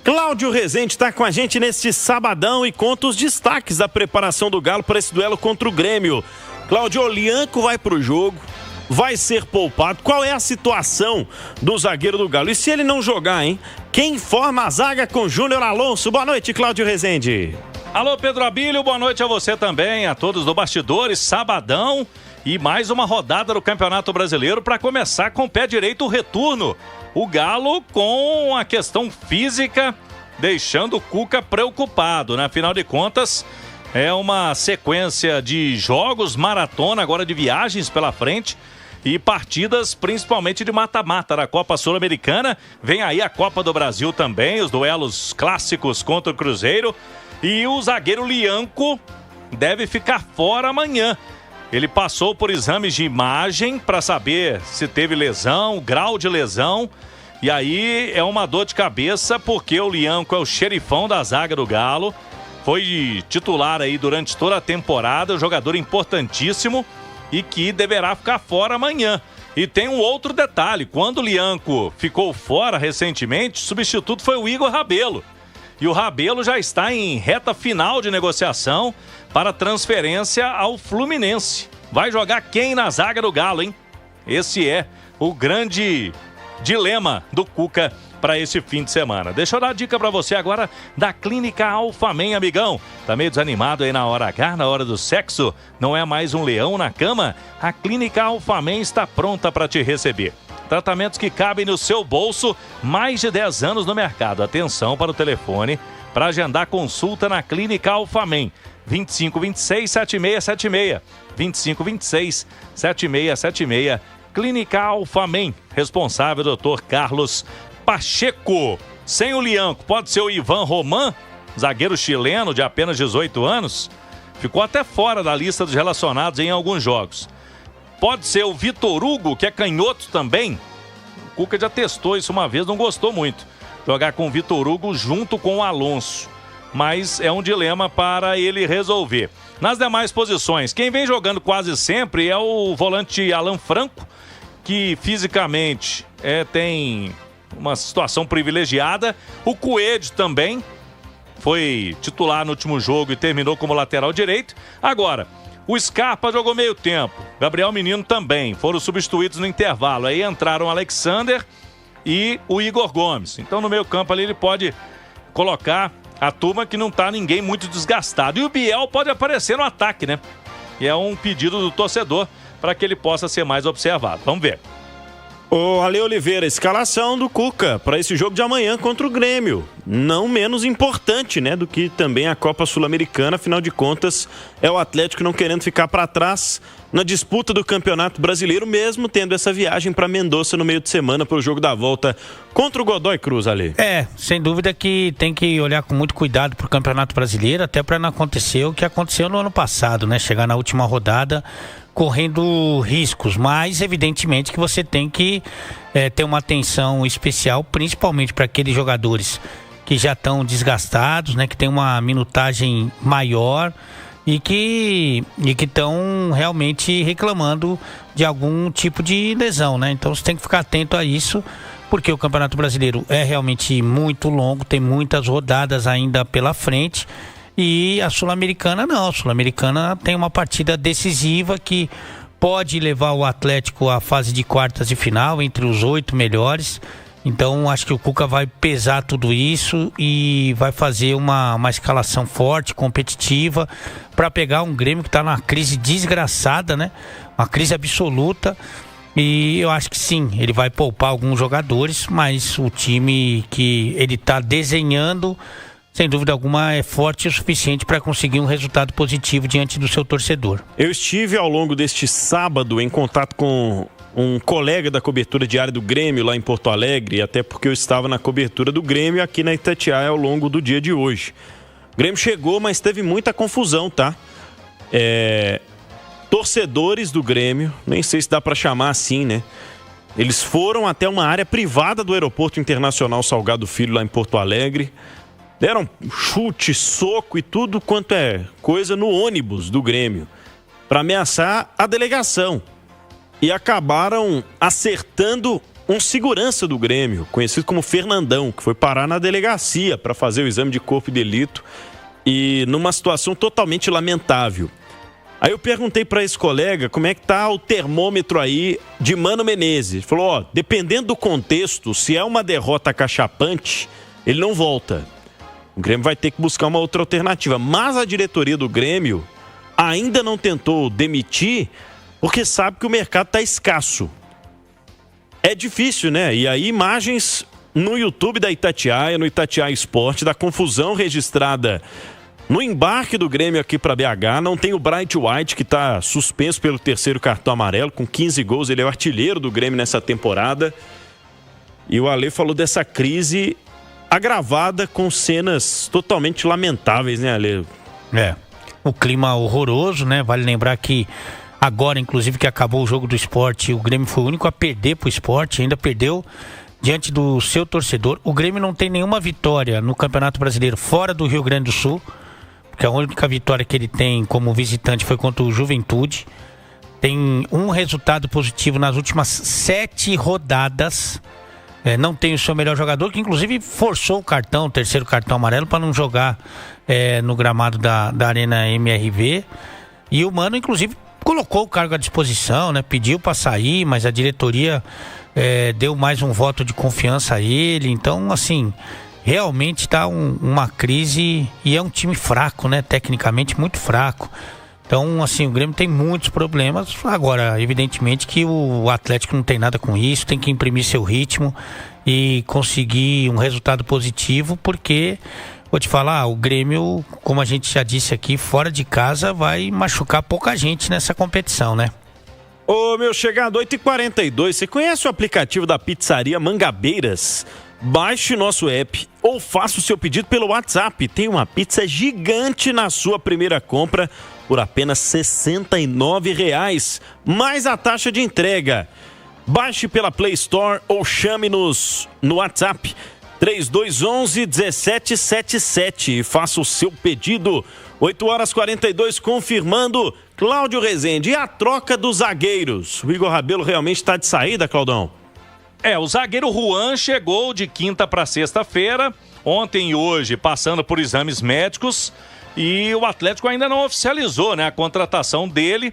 Cláudio Rezende está com a gente neste sabadão e conta os destaques da preparação do Galo para esse duelo contra o Grêmio. Cláudio, Lianco vai para o jogo, vai ser poupado. Qual é a situação do zagueiro do Galo? E se ele não jogar, hein? Quem forma a zaga com Júnior Alonso? Boa noite, Cláudio Rezende. Alô, Pedro Abílio, boa noite a você também, a todos do Bastidores, sabadão e mais uma rodada do Campeonato Brasileiro para começar com o pé direito o retorno. O Galo com a questão física deixando o Cuca preocupado, né? Afinal de contas, é uma sequência de jogos, maratona agora de viagens pela frente e partidas principalmente de mata-mata da Copa Sul-Americana. Vem aí a Copa do Brasil também, os duelos clássicos contra o Cruzeiro. E o zagueiro Lianco deve ficar fora amanhã. Ele passou por exames de imagem para saber se teve lesão, grau de lesão. E aí é uma dor de cabeça porque o Lianco é o xerifão da zaga do Galo. Foi titular aí durante toda a temporada, um jogador importantíssimo e que deverá ficar fora amanhã. E tem um outro detalhe, quando o Lianco ficou fora recentemente, o substituto foi o Igor Rabelo. E o Rabelo já está em reta final de negociação para transferência ao Fluminense. Vai jogar quem na zaga do Galo, hein? Esse é o grande dilema do Cuca para esse fim de semana. Deixa eu dar a dica para você agora da Clínica Alphamen, amigão. Tá meio desanimado aí na hora H, na hora do sexo? Não é mais um leão na cama? A Clínica Alphamen está pronta para te receber. Tratamentos que cabem no seu bolso, mais de 10 anos no mercado. Atenção para o telefone para agendar consulta na Clínica Alphamen. 2526-7676. 2526-7676. Clínica Alphamen. Responsável, Dr. Carlos Pacheco. Sem o Lianco, pode ser o Ivan Roman, zagueiro chileno de apenas 18 anos. Ficou até fora da lista dos relacionados em alguns jogos. Pode ser o Vitor Hugo, que é canhoto também. O Cuca já testou isso uma vez, não gostou muito. Jogar com o Vitor Hugo junto com o Alonso. Mas é um dilema para ele resolver. Nas demais posições, quem vem jogando quase sempre é o volante Alan Franco, que fisicamente tem uma situação privilegiada. O Coelho também foi titular no último jogo e terminou como lateral direito. Agora, o Scarpa jogou meio tempo, Gabriel Menino também, foram substituídos no intervalo. Aí entraram o Alexander e o Igor Gomes. Então no meio campo ali ele pode colocar a turma que não tá ninguém muito desgastado. E o Biel pode aparecer no ataque, né? E é um pedido do torcedor para que ele possa ser mais observado. Vamos ver. Ô, Ale Oliveira, escalação do Cuca para esse jogo de amanhã contra o Grêmio. Não menos importante, né, do que também a Copa Sul-Americana. Afinal de contas, é o Atlético não querendo ficar para trás na disputa do Campeonato Brasileiro, mesmo tendo essa viagem para Mendoza no meio de semana para o jogo da volta contra o Godoy Cruz, Ale. Sem dúvida que tem que olhar com muito cuidado para o Campeonato Brasileiro, até para não acontecer o que aconteceu no ano passado, né? Chegar na última rodada correndo riscos, mas evidentemente que você tem que ter uma atenção especial, principalmente para aqueles jogadores que já estão desgastados, né, que tem uma minutagem maior e que estão realmente reclamando de algum tipo de lesão, né? Então você tem que ficar atento a isso, porque o Campeonato Brasileiro é realmente muito longo, tem muitas rodadas ainda pela frente. E a Sul-Americana não, a Sul-Americana tem uma partida decisiva que pode levar o Atlético à fase de quartas de final, entre os 8 melhores. Então acho que o Cuca vai pesar tudo isso e vai fazer uma escalação forte, competitiva, para pegar um Grêmio que está numa crise desgraçada, né? Uma crise absoluta. E eu acho que sim, ele vai poupar alguns jogadores, mas o time que ele está desenhando, sem dúvida alguma, é forte o suficiente para conseguir um resultado positivo diante do seu torcedor. Eu estive ao longo deste sábado em contato com um colega da cobertura diária do Grêmio lá em Porto Alegre, até porque eu estava na cobertura do Grêmio aqui na Itatiaia ao longo do dia de hoje. O Grêmio chegou, mas teve muita confusão, tá? Torcedores do Grêmio, nem sei se dá para chamar assim, né? Eles foram até uma área privada do Aeroporto Internacional Salgado Filho lá em Porto Alegre. Deram chute, soco e tudo quanto é coisa no ônibus do Grêmio para ameaçar a delegação. E acabaram acertando um segurança do Grêmio, conhecido como Fernandão, que foi parar na delegacia para fazer o exame de corpo de delito e numa situação totalmente lamentável. Aí eu perguntei para esse colega como é que tá o termômetro aí de Mano Menezes. Ele falou, dependendo do contexto, se é uma derrota acachapante, ele não volta. O Grêmio vai ter que buscar uma outra alternativa. Mas a diretoria do Grêmio ainda não tentou demitir porque sabe que o mercado está escasso. É difícil, né? E aí imagens no YouTube da Itatiaia, no Itatiaia Esporte, da confusão registrada no embarque do Grêmio aqui para BH. Não tem o Bright White, que está suspenso pelo 3º cartão amarelo, com 15 gols. Ele é o artilheiro do Grêmio nessa temporada. E o Ale falou dessa crise agravada com cenas totalmente lamentáveis, né, Ale? O clima horroroso, né? Vale lembrar que agora, inclusive, que acabou o jogo do Sport, o Grêmio foi o único a perder pro Sport, ainda perdeu diante do seu torcedor. O Grêmio não tem nenhuma vitória no Campeonato Brasileiro fora do Rio Grande do Sul, porque a única vitória que ele tem como visitante foi contra o Juventude. Tem um resultado positivo nas últimas 7 rodadas. Não tem o seu melhor jogador, que inclusive forçou o 3º cartão amarelo, para não jogar no gramado da Arena MRV. E o Mano, inclusive, colocou o cargo à disposição, né? Pediu para sair, mas a diretoria deu mais um voto de confiança a ele. Então, assim, realmente está uma crise, e é um time fraco, né? Tecnicamente muito fraco. Então, assim, o Grêmio tem muitos problemas. Agora, evidentemente que o Atlético não tem nada com isso, tem que imprimir seu ritmo e conseguir um resultado positivo, porque, vou te falar, o Grêmio, como a gente já disse aqui, fora de casa vai machucar pouca gente nessa competição, né? Ô, meu chegado, 8h42, você conhece o aplicativo da pizzaria Mangabeiras? Baixe nosso app ou faça o seu pedido pelo WhatsApp. Tem uma pizza gigante na sua primeira compra por apenas R$ 69,00, mais a taxa de entrega. Baixe pela Play Store ou chame-nos no WhatsApp 3211-1777 e faça o seu pedido. 8h42, confirmando Cláudio Rezende. E a troca dos zagueiros? O Igor Rabelo realmente está de saída, Claudão? O zagueiro Juan chegou de quinta para sexta-feira, ontem e hoje passando por exames médicos, e o Atlético ainda não oficializou, né, a contratação dele.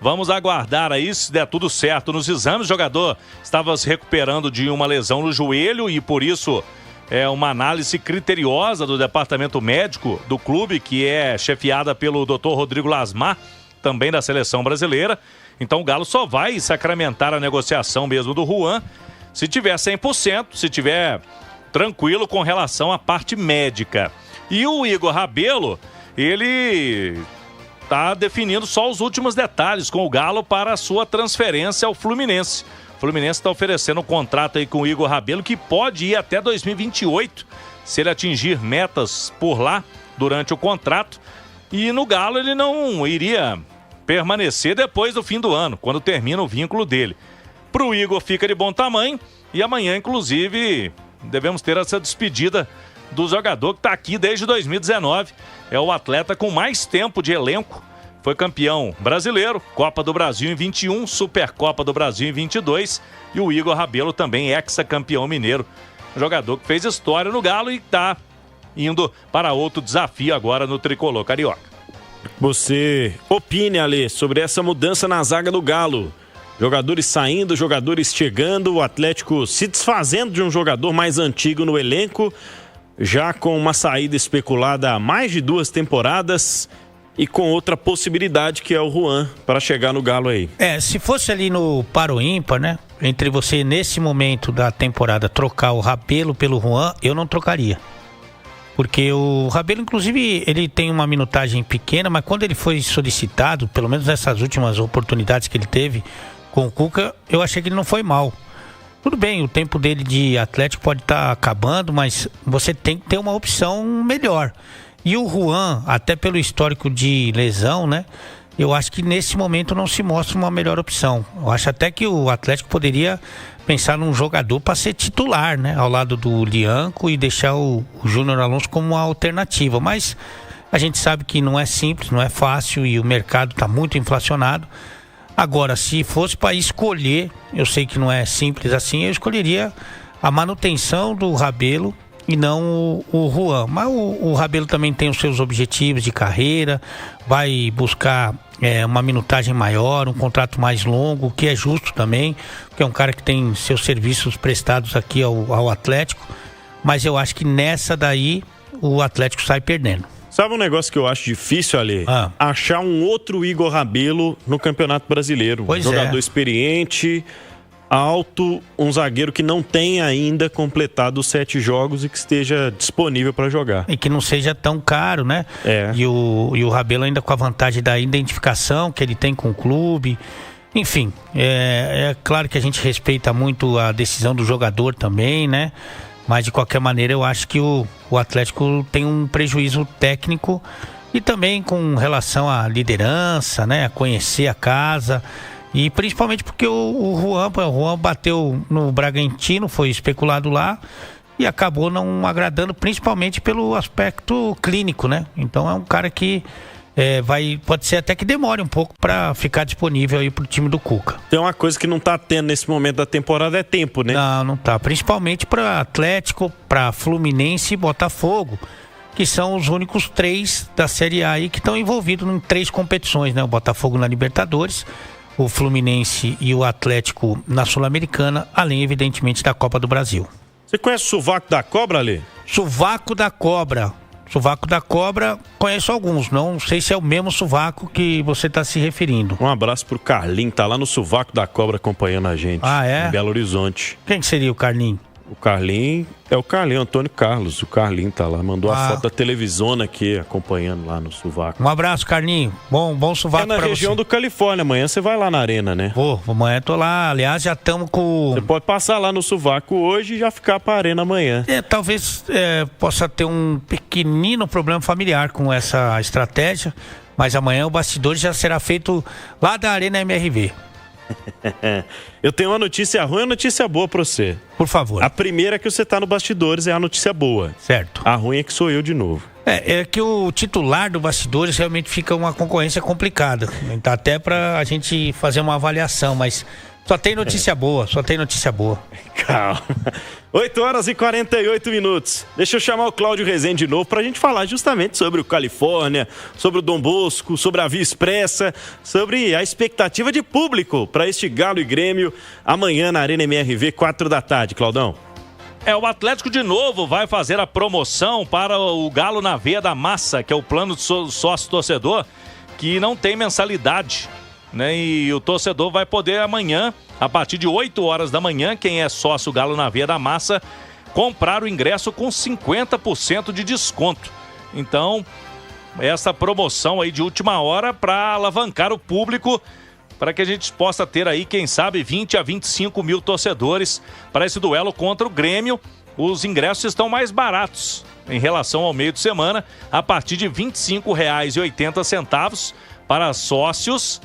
Vamos aguardar aí se der tudo certo nos exames. O jogador estava se recuperando de uma lesão no joelho e por isso uma análise criteriosa do departamento médico do clube, que é chefiada pelo Dr. Rodrigo Lasmar, também da seleção brasileira. Então o Galo só vai sacramentar a negociação mesmo do Juan se tiver 100%, se tiver tranquilo com relação à parte médica. E o Igor Rabelo, ele está definindo só os últimos detalhes com o Galo para a sua transferência ao Fluminense. O Fluminense está oferecendo um contrato aí com o Igor Rabelo que pode ir até 2028, se ele atingir metas por lá durante o contrato. E no Galo ele não iria permanecer depois do fim do ano, quando termina o vínculo dele. Para o Igor fica de bom tamanho e amanhã, inclusive, devemos ter essa despedida do jogador que está aqui desde 2019. É o atleta com mais tempo de elenco. Foi campeão brasileiro, Copa do Brasil em 21, Supercopa do Brasil em 22 e o Igor Rabelo também ex-campeão mineiro. Um jogador que fez história no Galo e está indo para outro desafio agora no tricolor carioca. Você opine, Ale, sobre essa mudança na zaga do Galo. Jogadores saindo, jogadores chegando, o Atlético se desfazendo de um jogador mais antigo no elenco, já com uma saída especulada há mais de 2 temporadas e com outra possibilidade que é o Juan para chegar no Galo aí. Se fosse ali no par ou ímpar, né? Entre você nesse momento da temporada trocar o Rabelo pelo Juan, eu não trocaria. Porque o Rabelo, inclusive, ele tem uma minutagem pequena, mas quando ele foi solicitado, pelo menos nessas últimas oportunidades que ele teve com o Cuca, eu achei que ele não foi mal. Tudo bem, o tempo dele de Atlético pode estar acabando, mas você tem que ter uma opção melhor. E o Juan, até pelo histórico de lesão, né? Eu acho que nesse momento não se mostra uma melhor opção. Eu acho até que o Atlético poderia pensar num jogador para ser titular, né? Ao lado do Lianco e deixar o Júnior Alonso como uma alternativa. Mas a gente sabe que não é simples, não é fácil e o mercado está muito inflacionado. Agora, se fosse para escolher, eu sei que não é simples assim, eu escolheria a manutenção do Rabelo e não o Juan. Mas o Rabelo também tem os seus objetivos de carreira, vai buscar uma minutagem maior, um contrato mais longo, o que é justo também, porque é um cara que tem seus serviços prestados aqui ao Atlético, mas eu acho que nessa daí o Atlético sai perdendo. Sabe um negócio que eu acho difícil, Ale? Achar um outro Igor Rabelo no Campeonato Brasileiro. Pois jogador experiente, alto, um zagueiro que não tenha ainda completado os 7 jogos e que esteja disponível para jogar. E que não seja tão caro, né? E o Rabelo ainda com a vantagem da identificação que ele tem com o clube. Enfim, é claro que a gente respeita muito a decisão do jogador também, né? Mas de qualquer maneira eu acho que o Atlético tem um prejuízo técnico e também com relação à liderança, né? A conhecer a casa. E principalmente porque o Juan bateu no Bragantino, foi especulado lá e acabou não agradando, principalmente pelo aspecto clínico, né? Então é um cara que pode ser até que demore um pouco para ficar disponível aí pro time do Cuca. Tem uma coisa que não tá tendo nesse momento da temporada, é tempo, né? Não tá. Principalmente para Atlético, para Fluminense e Botafogo, que são os únicos 3 da Série A aí que estão envolvidos em 3 competições, né? O Botafogo na Libertadores, o Fluminense e o Atlético na Sul-Americana, além, evidentemente, da Copa do Brasil. Você conhece o Sovaco da Cobra, Ale? Sovaco da Cobra. Sovaco da Cobra, conheço alguns, não sei se é o mesmo sovaco que você está se referindo. Um abraço pro Carlinho, tá lá no Sovaco da Cobra acompanhando a gente. Em Belo Horizonte. Quem que seria o Carlinho? O Carlinho é o Carlinho, Antônio Carlos. O Carlinho tá lá, mandou a foto da televisona aqui, acompanhando lá no Sovaco. Um abraço, Carlinho. Bom sovaco pra você. É na região do Califórnia, amanhã você vai lá na arena, né? Amanhã tô lá, aliás, já estamos com... Você pode passar lá no Sovaco hoje e já ficar pra arena amanhã. Talvez possa ter um pequenino problema familiar com essa estratégia, mas amanhã o bastidor já será feito lá da Arena MRV. Eu tenho uma notícia ruim e uma notícia boa pra você. Por favor. A primeira é que você tá no Bastidores, é a notícia boa. Certo. A ruim é que sou eu de novo. É que o titular do Bastidores realmente fica uma concorrência complicada. Tá até pra gente fazer uma avaliação, mas só tem notícia boa, Calma. 8h48. Deixa eu chamar o Cláudio Rezende de novo pra gente falar justamente sobre o Califórnia, sobre o Dom Bosco, sobre a Via Expressa, sobre a expectativa de público para este Galo e Grêmio amanhã na Arena MRV, 4 da tarde, Claudão. O Atlético de novo vai fazer a promoção para o Galo na Veia da Massa, que é o plano de sócio-torcedor, que não tem mensalidade, né? E o torcedor vai poder amanhã, a partir de 8 horas da manhã, quem é sócio Galo na Veia da Massa, comprar o ingresso com 50% de desconto. Então, essa promoção aí de última hora para alavancar o público, para que a gente possa ter aí, quem sabe, 20 a 25 mil torcedores para esse duelo contra o Grêmio. Os ingressos estão mais baratos em relação ao meio de semana, a partir de R$ 25,80 para sócios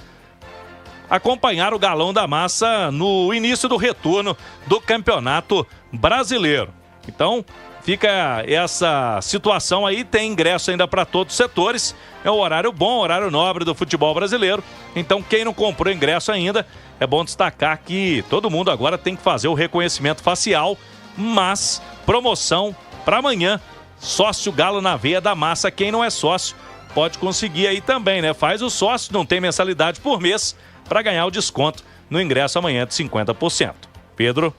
acompanhar o Galão da Massa no início do retorno do Campeonato Brasileiro. Então, fica essa situação aí, tem ingresso ainda para todos os setores, é um horário bom, horário nobre do futebol brasileiro. Então, quem não comprou ingresso ainda, é bom destacar que todo mundo agora tem que fazer o reconhecimento facial, mas promoção para amanhã, sócio Galo na Veia da Massa. Quem não é sócio pode conseguir aí também, né? Faz o sócio, não tem mensalidade por mês, para ganhar o desconto no ingresso amanhã de 50%. Pedro?